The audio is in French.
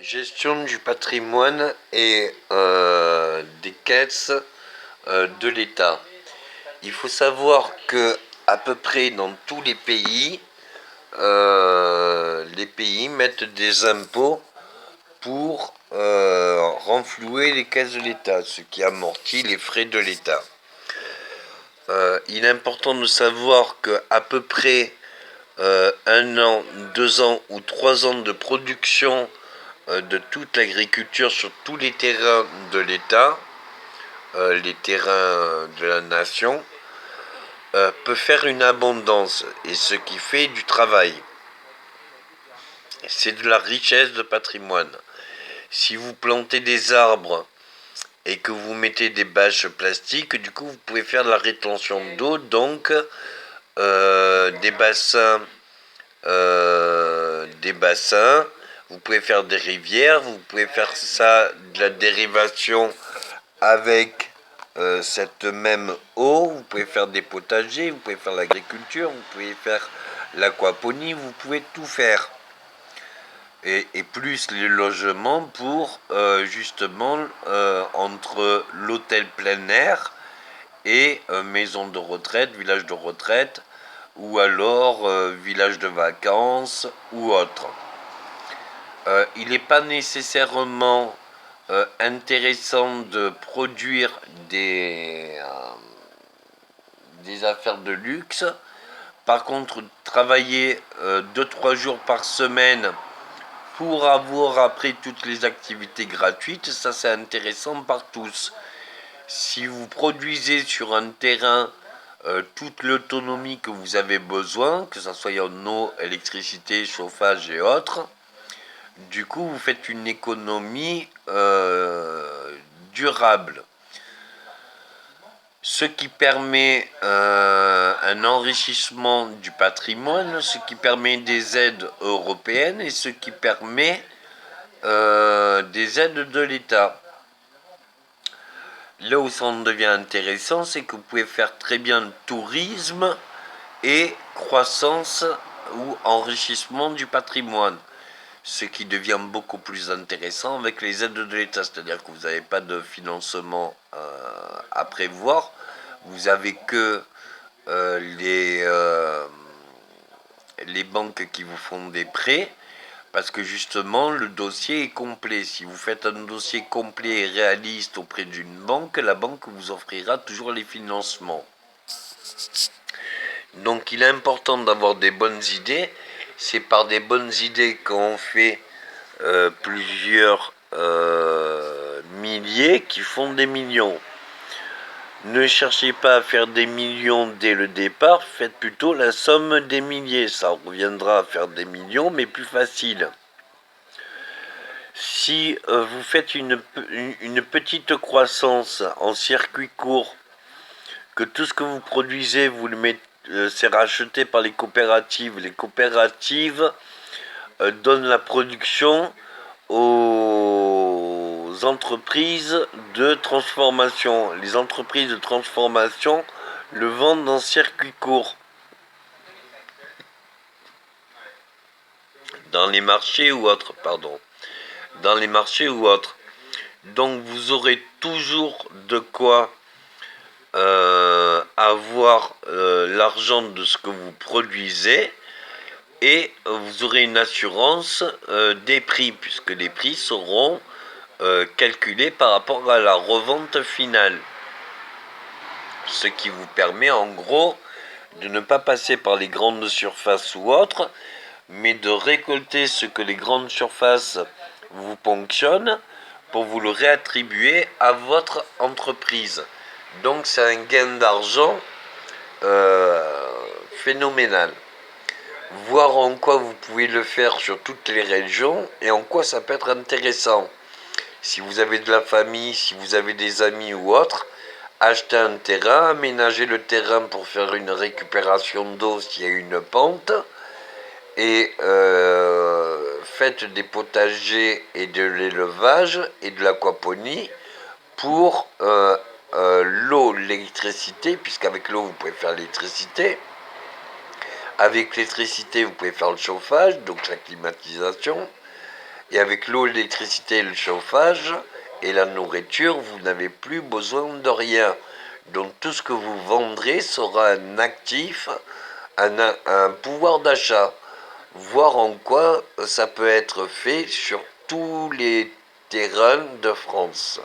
Gestion du patrimoine et des caisses de l'État. Il faut savoir que à peu près dans tous les pays mettent des impôts pour renflouer les caisses de l'État, ce qui amortit les frais de l'État. Il est important de savoir que à peu près 1 an, 2 ans ou 3 ans de production de toute l'agriculture sur tous les terrains de l'État, les terrains de la nation, peut faire une abondance, et ce qui fait du travail. C'est de la richesse de patrimoine. Si vous plantez des arbres et que vous mettez des bâches plastiques, du coup vous pouvez faire de la rétention d'eau, donc des bassins, vous pouvez faire des rivières, vous pouvez faire ça, de la dérivation avec cette même eau, vous pouvez faire des potagers, vous pouvez faire l'agriculture, vous pouvez faire l'aquaponie, vous pouvez tout faire. Et plus les logements pour justement entre l'hôtel plein air et maison de retraite, village de retraite, ou alors village de vacances ou autre. Il n'est pas nécessairement intéressant de produire des affaires de luxe. Par contre, travailler 2-3 jours par semaine pour avoir après toutes les activités gratuites, ça c'est intéressant par tous. Si vous produisez sur un terrain toute l'autonomie que vous avez besoin, que ce soit en eau, électricité, chauffage et autres, du coup vous faites une économie durable. Ce qui permet un enrichissement du patrimoine, ce qui permet des aides européennes et ce qui permet des aides de l'État. Là où ça en devient intéressant, c'est que vous pouvez faire très bien tourisme et croissance ou enrichissement du patrimoine. Ce qui devient beaucoup plus intéressant avec les aides de l'État, c'est-à-dire que vous n'avez pas de financement à prévoir, vous avez que les banques qui vous font des prêts, parce que justement le dossier est complet. Si vous faites un dossier complet et réaliste auprès d'une banque, la banque vous offrira toujours les financements. Donc il est important d'avoir des bonnes idées. C'est par des bonnes idées qu'on fait plusieurs milliers qui font des millions. Ne cherchez pas à faire des millions dès le départ, faites plutôt la somme des milliers. Ça reviendra à faire des millions, mais plus facile. Si vous faites une petite croissance en circuit court, que tout ce que vous produisez, vous le mettez, c'est racheté par les coopératives donnent la production aux entreprises de transformation. Les entreprises de transformation le vendent en circuit court. Dans les marchés ou autres, pardon. Dans les marchés ou autres. Donc vous aurez toujours de quoi avoir l'argent de ce que vous produisez, et vous aurez une assurance des prix, puisque les prix seront calculés par rapport à la revente finale. Ce qui vous permet en gros de ne pas passer par les grandes surfaces ou autres, mais de récolter ce que les grandes surfaces vous ponctionnent pour vous le réattribuer à votre entreprise. Donc c'est un gain d'argent phénoménal. Voir en quoi vous pouvez le faire sur toutes les régions et en quoi ça peut être intéressant. Si vous avez de la famille, si vous avez des amis ou autres, achetez un terrain, aménagez le terrain pour faire une récupération d'eau s'il y a une pente, et faites des potagers et de l'élevage et de l'aquaponie pour l'eau, l'électricité, puisqu'avec l'eau vous pouvez faire l'électricité. Avec l'électricité, vous pouvez faire le chauffage, donc la climatisation. Et avec l'eau, l'électricité, le chauffage et la nourriture, vous n'avez plus besoin de rien. Donc tout ce que vous vendrez sera un actif, un pouvoir d'achat. Voir en quoi ça peut être fait sur tous les terrains de France.